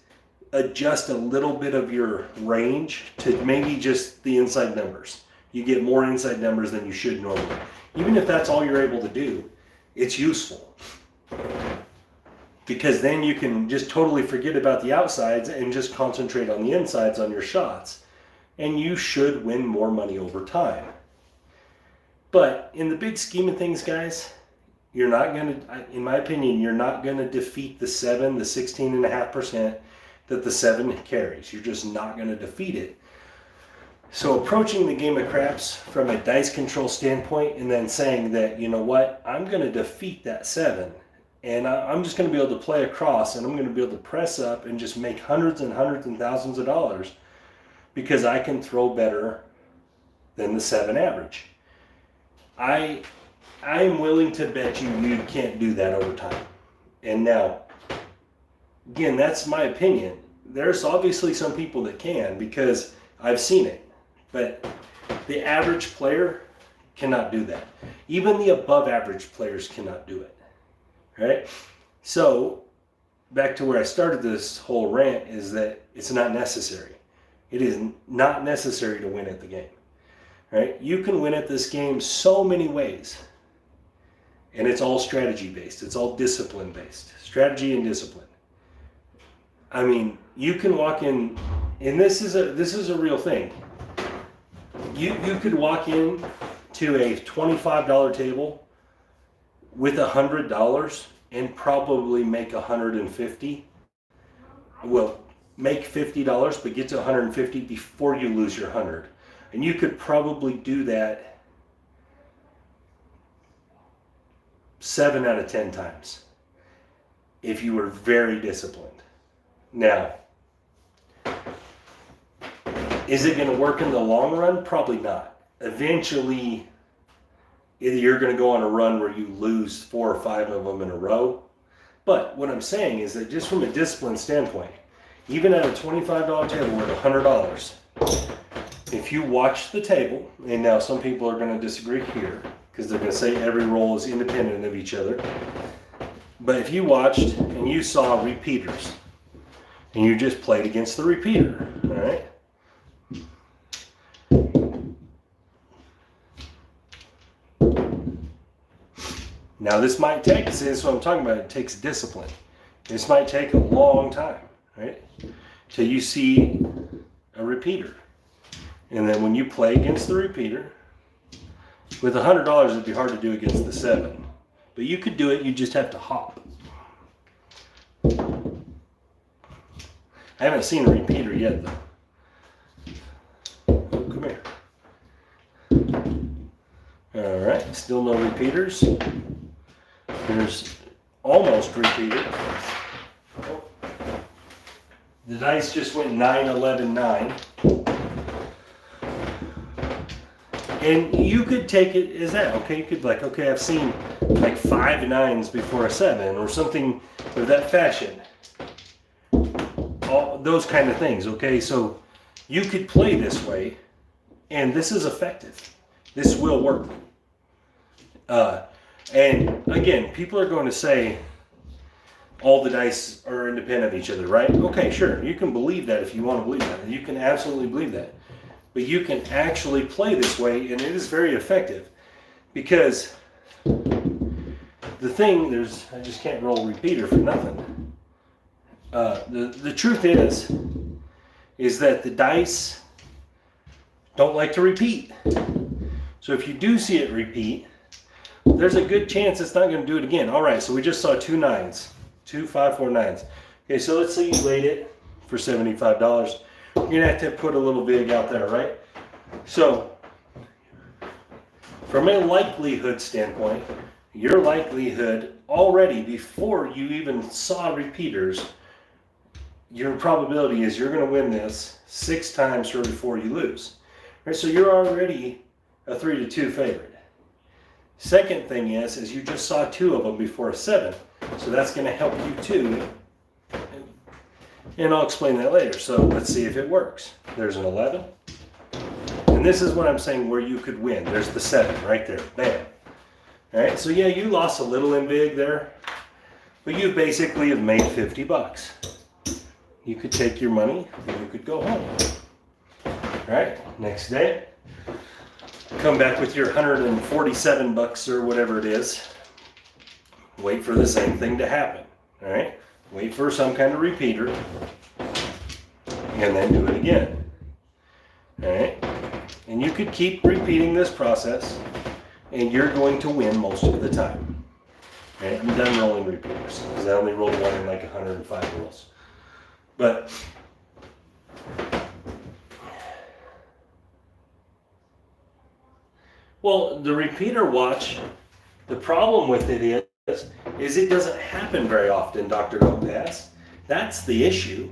Speaker 1: adjust a little bit of your range to maybe just the inside numbers. You get more inside numbers than you should normally. Even if that's all you're able to do, it's useful. Because then you can just totally forget about the outsides and just concentrate on the insides on your shots. And you should win more money over time. But in the big scheme of things, guys, you're not going to, in my opinion, you're not going to defeat the 16.5% that the 7 carries. You're just not going to defeat it. So approaching the game of craps from a dice control standpoint and then saying that, you know what, I'm going to defeat that 7 and I'm just going to be able to play across and I'm going to be able to press up and just make hundreds and thousands of dollars because I can throw better than the 7 average. I am willing to bet you can't do that over time. And now, again, that's my opinion. There's obviously some people that can because I've seen it. But the average player cannot do that. Even the above average players cannot do it. Right? So, back to where I started this whole rant is that it's not necessary. It is not necessary to win at the game. Right? You can win at this game so many ways. And it's all strategy based. It's all discipline based. Strategy and discipline. I mean, you can walk in, and this is a real thing. You could walk in to a $25 table with $100 and probably make $150. Well, make $50, but get to $150 before you lose your 100. And you could probably do that 7 out of 10 times if you were very disciplined. Now, is it going to work in the long run? Probably not. Eventually, either you're going to go on a run where you lose 4 or 5 of them in a row. But what I'm saying is that just from a discipline standpoint, even at a $25 table worth $100, if you watch the table, and now some people are going to disagree here because they're going to say every roll is independent of each other. But if you watched and you saw repeaters, and you just played against the repeater, all right? Now this might take, see, this is what I'm talking about, it takes discipline. This might take a long time, right? Till you see a repeater. And then when you play against the repeater, with $100 it'd be hard to do against the 7. But you could do it, you just have to hop. I haven't seen a repeater yet though. Oh, come here. Alright, still no repeaters. There's almost repeated. Oh. The dice just went 9, 11, 9. And you could take it as that, okay? You could like, okay, I've seen like 5 9s before a 7 or something of that fashion. All those kind of things, okay? So you could play this way and this is effective. This will work. And again, people are going to say all the dice are independent of each other, right? Okay, sure. You can believe that if you want to believe that. You can absolutely believe that. But you can actually play this way, and it is very effective. Because the thing, I just can't roll repeater for nothing. The truth is that the dice don't like to repeat. So if you do see it repeat, there's a good chance it's not going to do it again. All right, so we just saw 2 9s, 2 5 4 9s. Okay, so let's say you laid it for $75. You're going to have to put a little vig out there, right? So From a likelihood standpoint, your likelihood already before you even saw repeaters, your probability is you're going to win this 6 times for every 4 you lose. Right, so you're already a 3-2 favorite. Second thing is you just saw 2 of them before a 7, so that's going to help you too. And I'll explain that later. So let's see if it works. There's an 11. And this is what I'm saying where you could win. There's the 7 right there. Bam. All right, so yeah, you lost a little in big there, but you basically have made 50 bucks. You could take your money and you could go home. All right, next day, come back with your 147 bucks or whatever it is. Wait for the same thing to happen. All right, wait for some kind of repeater and then do it again. All right, and you could keep repeating this process and you're going to win most of the time. All right, I'm done rolling repeaters because I only rolled one in like 105 rolls. But well, the repeater watch, the problem with it is it doesn't happen very often, Dr. Lopez. That's the issue.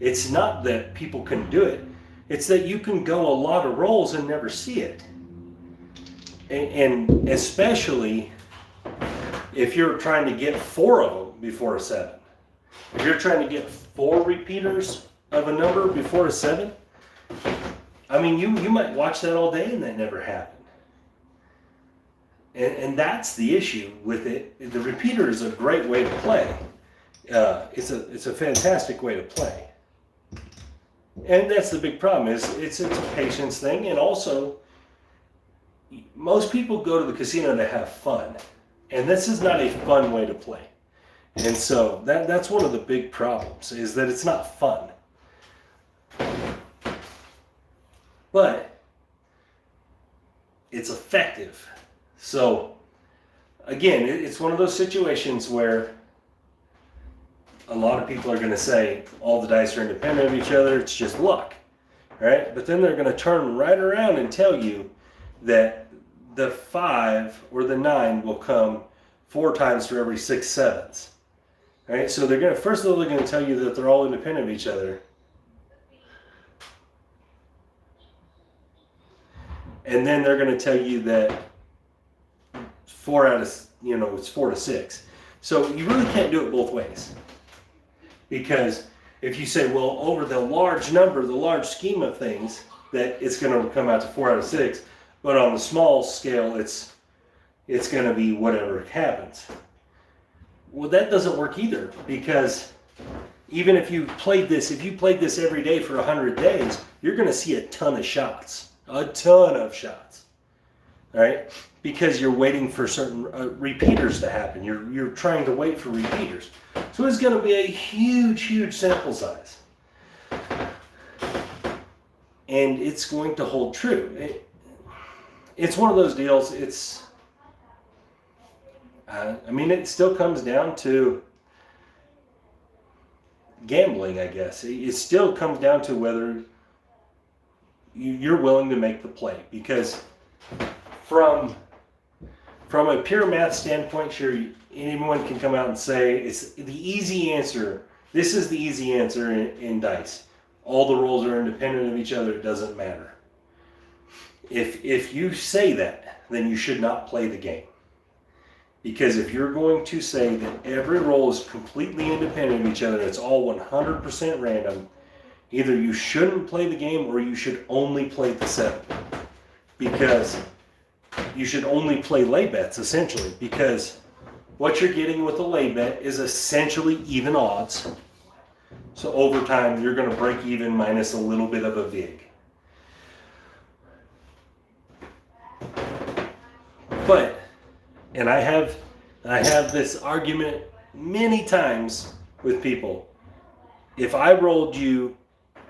Speaker 1: It's not that people can do it. It's that you can go a lot of rolls and never see it. And especially if you're trying to get 4 of them before a 7. If you're trying to get 4 repeaters of a number before a 7, I mean, you might watch that all day and that never happened. And that's the issue with it. The repeater is a great way to play. It's a fantastic way to play. And that's the big problem is it's a patience thing, and also most people go to the casino to have fun, and this is not a fun way to play. And so that's one of the big problems is that it's not fun. But it's effective. So again, it's one of those situations where a lot of people are going to say all the dice are independent of each other, it's just luck, right? But then they're going to turn right around and tell you that the 5 or the 9 will come 4 times for every 6 sevens, right? So they're going to, first of all, they're going to tell you that they're all independent of each other. And then they're going to tell you that 4 out of, it's 4 to 6. So you really can't do it both ways. Because if you say, well, over the large number, the large scheme of things, that it's going to come out to 4 out of 6, but on the small scale, it's going to be whatever happens. Well, that doesn't work either, because even if you played this every day for 100 days, you're going to see a ton of shots, all right? Because you're waiting for certain repeaters to happen. You're trying to wait for repeaters. So it's going to be a huge, huge sample size. And it's going to hold true. It's one of those deals, it still comes down to gambling, I guess. It still comes down to whether you're willing to make the play. Because from a pure math standpoint, sure, anyone can come out and say it's the easy answer. This is the easy answer in dice. All the rolls are independent of each other. It doesn't matter. If you say that, then you should not play the game. Because if you're going to say that every roll is completely independent of each other, it's all 100% random, either you shouldn't play the game or you should only play the 7. Because you should only play lay bets, essentially, because what you're getting with a lay bet is essentially even odds. So over time, you're going to break even minus a little bit of a vig. But, and I have this argument many times with people. If I rolled you,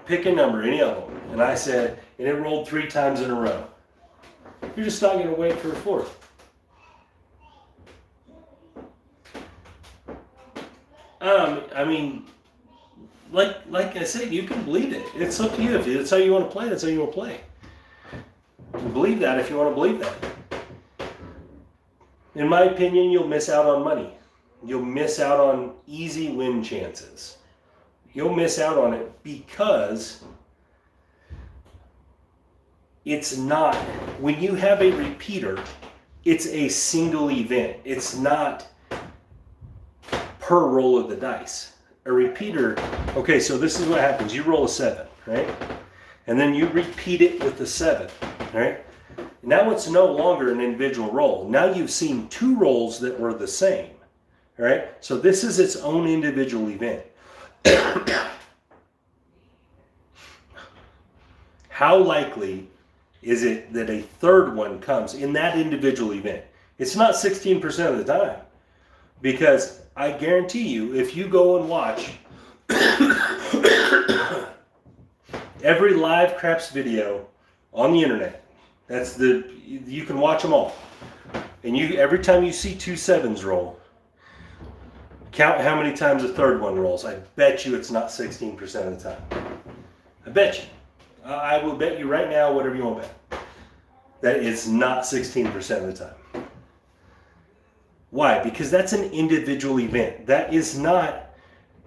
Speaker 1: pick a number, any of them, and I said, and it rolled 3 times in a row, you're just not going to wait for a 4th. Like I said, you can believe it. It's up to you. If that's how you want to play, that's how you want to play. Believe that if you want to believe that. in my opinion, you'll miss out on money. You'll miss out on easy win chances. You'll miss out on it because it's not, when you have a repeater, it's a single event. It's not per roll of the dice. A repeater, okay, so this is what happens. You roll a 7, right? And then you repeat it with the 7, right? Now it's no longer an individual roll. Now you've seen 2 rolls that were the same, right? So this is its own individual event. How likely is it that a third one comes in that individual event? It's not 16% of the time, because I guarantee you, if you go and watch every live craps video on the internet, you can watch them all, and every time you see 2 7s roll, count how many times a third one rolls. I bet you it's not 16% of the time. I bet you. I will bet you right now, whatever you want to bet, that it's not 16% of the time. Why? Because that's an individual event. That is not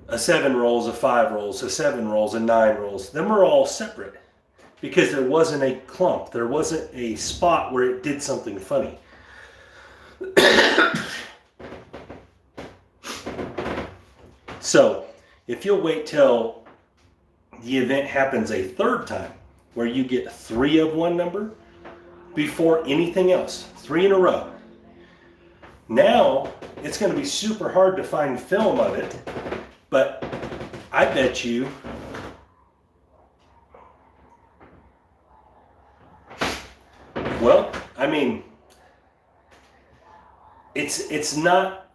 Speaker 1: a 7 rolls, a 5 rolls, a 7 rolls, a 9 rolls. Them are all separate because there wasn't a clump. There wasn't a spot where it did something funny. So if you'll wait till the event happens a third time, where you get 3 of one number before anything else, 3 in a row. Now it's going to be super hard to find film of it, but I bet you it's not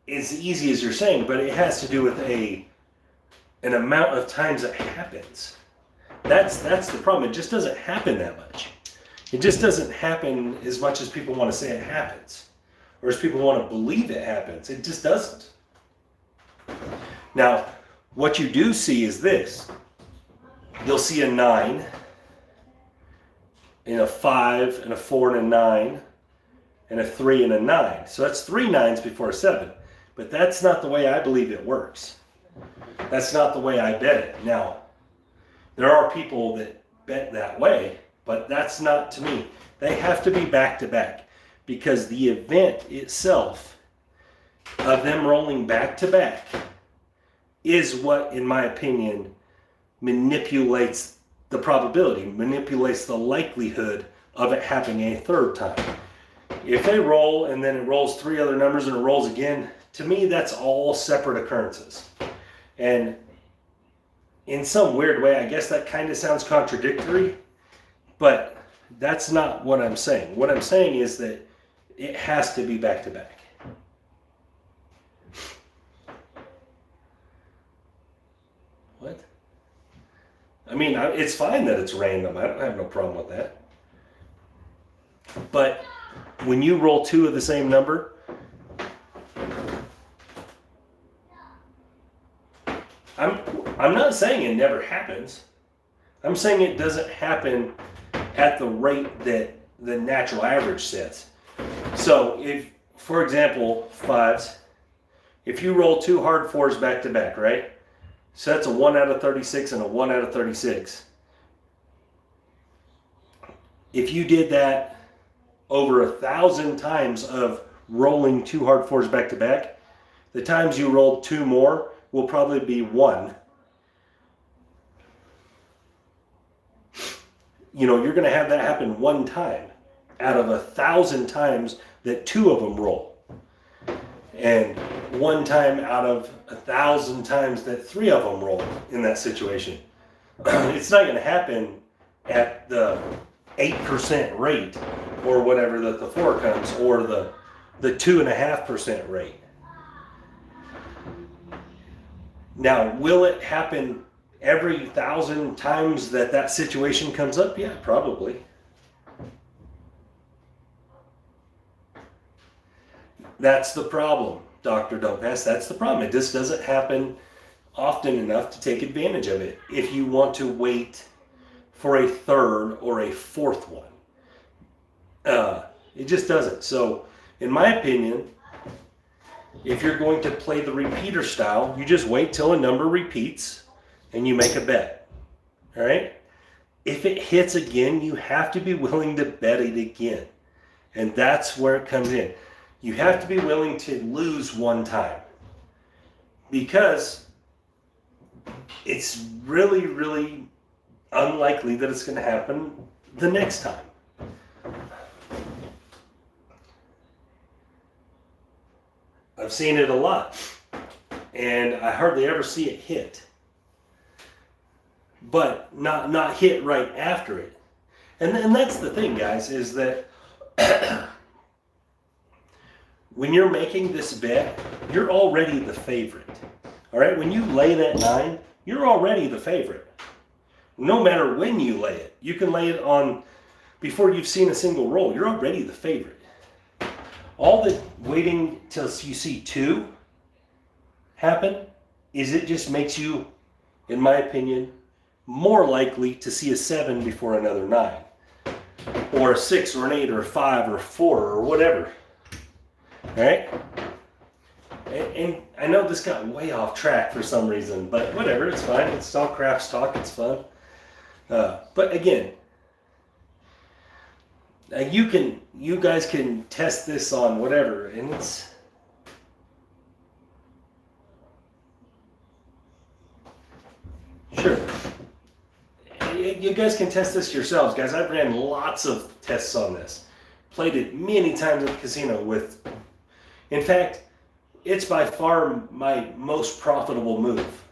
Speaker 1: as easy as you're saying, but it has to do with an amount of times it happens. That's the problem. It just doesn't happen that much. It just doesn't happen as much as people want to say it happens, or as people want to believe it happens. It just doesn't. Now, what you do see is this. You'll see a 9, and a 5, and a 4, and a 9, and a 3, and a 9. So that's 3 9s before a 7. But that's not the way I believe it works. That's not the way I bet it. Now, there are people that bet that way, but that's not to me. They have to be back to back, because the event itself of them rolling back to back is what, in my opinion, manipulates the probability, manipulates the likelihood of it happening a third time. If they roll and then it rolls 3 other numbers and it rolls again, to me that's all separate occurrences. And in some weird way, I guess that kind of sounds contradictory, but that's not what I'm saying. What I'm saying is that it has to be back to back. What? I mean, it's fine that it's random. I don't have no problem with that. But when you roll 2 of the same number, I'm not saying it never happens. I'm saying it doesn't happen at the rate that the natural average says. So if, for example, 5s, if you roll 2 hard 4s back to back, right? So that's a 1 out of 36 and a 1 out of 36. If you did that over 1,000 times of rolling 2 hard 4s back to back, the times you rolled 2 more will probably be 1. You know, you're going to have that happen 1 time out of 1,000 times that 2 of them roll. And 1 time out of 1,000 times that 3 of them roll in that situation. It's not going to happen at the 8% rate or whatever that the 4 comes, or the 2.5% rate. Now, will it happen every 1,000 times that situation comes up? Yeah, probably. That's the problem, Dr. Don't Pass. That's the problem. It just doesn't happen often enough to take advantage of it if you want to wait for a third or a fourth one. It just doesn't. So In my opinion, if you're going to play the repeater style, you just wait till a number repeats and you make a bet. All right? If it hits again, you have to be willing to bet it again. And that's where it comes in. You have to be willing to lose one time, because it's really, really unlikely that it's going to happen the next time. I've seen it a lot, and I hardly ever see it hit. But not hit right after it. And that's the thing, guys, is that when you're making this bet, you're already the favorite. All right? When you lay that 9, you're already the favorite. No matter when you lay it. You can lay it on before you've seen a single roll. You're already the favorite. All the waiting till you see 2 happen is it just makes you, in my opinion, more likely to see a 7 before another 9. Or a 6 or an 8 or a 5 or a 4 or whatever. All right? And I know this got way off track for some reason, but whatever, it's fine. It's all craps talk, it's fun. But again, you guys can test this on whatever, and it's sure. You guys can test this yourselves, guys. I've ran lots of tests on this. Played it many times at the casino with, in fact, it's by far my most profitable move.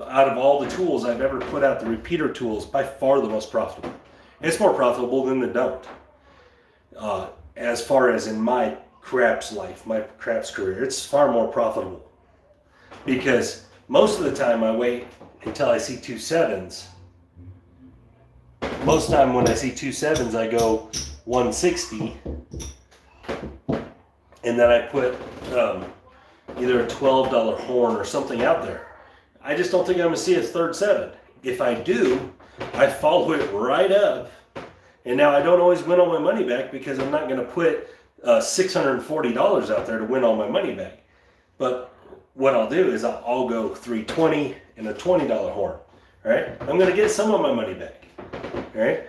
Speaker 1: Out of all the tools I've ever put out, the repeater tools, by far the most profitable. It's more profitable than the don't. As far as in my craps life, my craps career, it's far more profitable. Because most of the time I wait until I see 2 7s. Most of the time when I see 2 7s, I go 160. And then I put either a $12 horn or something out there. I just don't think I'm going to see a third 7. If I do, I follow it right up. And now I don't always win all my money back because I'm not going to put $640 out there to win all my money back. But what I'll do is I'll go 320 and a $20 horn. All right? I'm going to get some of my money back. All right?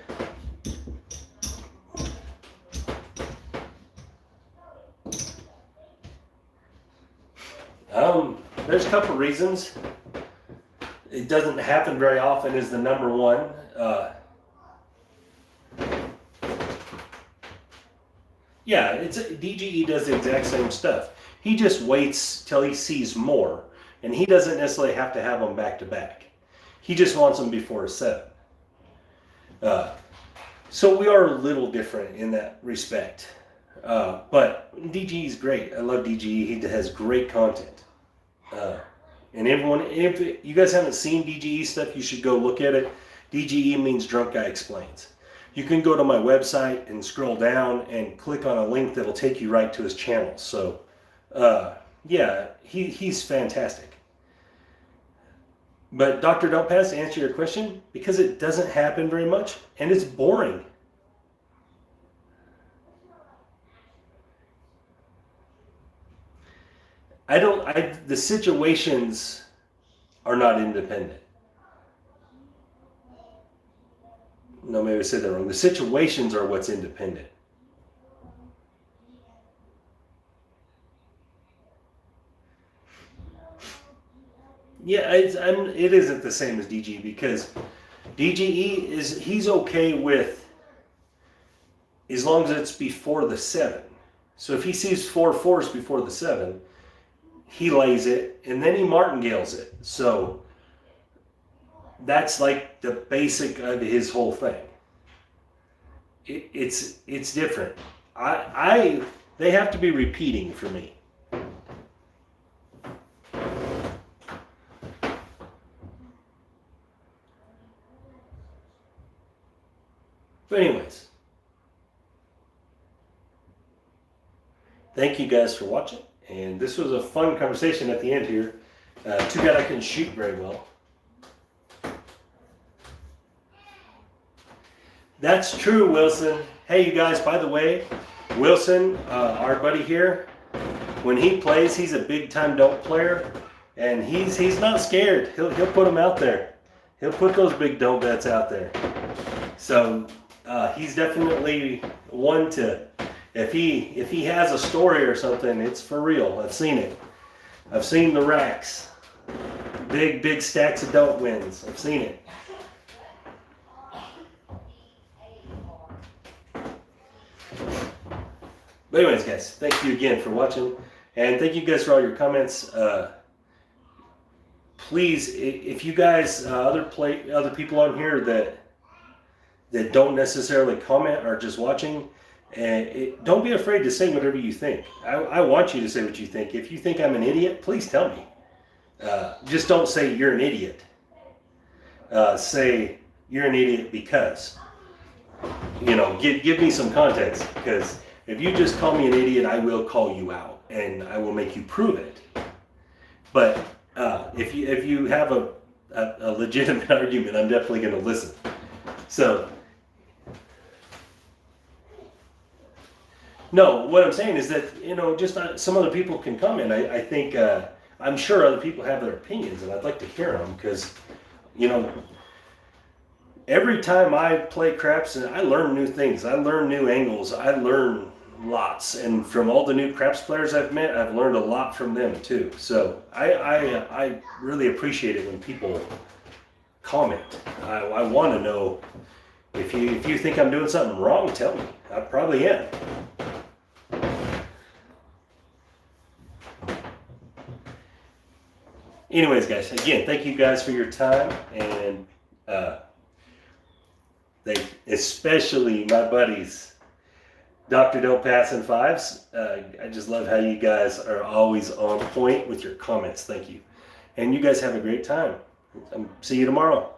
Speaker 1: There's a couple reasons. It doesn't happen very often is the number one. Yeah, DGE does the exact same stuff. He just waits till he sees more, and he doesn't necessarily have to have them back to back. He just wants them before a 7. So we are a little different in that respect. But DGE is great. I love DGE. He has great content. And everyone, if you guys haven't seen DGE stuff, you should go look at it. DGE means Drunk Guy Explains. You can go to my website and scroll down and click on a link that'll take you right to his channel. So, yeah, he's fantastic. But Dr. Don't Pass, to answer your question, because it doesn't happen very much and it's boring. The situations are not independent. No, maybe I said that wrong. The situations are what's independent. Yeah, it isn't the same as DGE because DGE he's okay with as long as it's before the 7. So if he sees 4 4s before the 7, he lays it and then he martingales it. So that's like the basic of his whole thing. It's different. They have to be repeating for me. But anyways, thank you guys for watching. And this was a fun conversation at the end here. Too bad I couldn't shoot very well. That's true, Wilson. Hey, you guys, by the way, Wilson, our buddy here, when he plays, he's a big time dope player, and he's not scared. He'll put them out there. He'll put those big dope bets out there. So he's definitely one to, if he has a story or something, it's for real. I've seen it. I've seen the racks, big stacks of dope wins. I've seen it. But anyways, guys, thank you again for watching, and thank you guys for all your comments. Please, if you guys, other people on here that don't necessarily comment or just watching, don't be afraid to say whatever you think. I want you to say what you think. If you think I'm an idiot, please tell me. Just don't say you're an idiot. Say you're an idiot because, give me some context, because if you just call me an idiot, I will call you out and I will make you prove it. But if you have a legitimate argument, I'm definitely going to listen. So, no, what I'm saying is that, just some other people can comment. I think, I'm sure other people have their opinions, and I'd like to hear them, because, every time I play craps, and I learn new things. I learn new angles. I learn lots, and from all the new craps players I've met, I've learned a lot from them too. So I really appreciate it when people comment. I want to know if you think I'm doing something wrong, tell me. I probably am. Anyways, guys, again, thank you guys for your time, and especially my buddies, Dr. Don't Pass and Fives. I just love how you guys are always on point with your comments. Thank you. And you guys have a great time. See you tomorrow.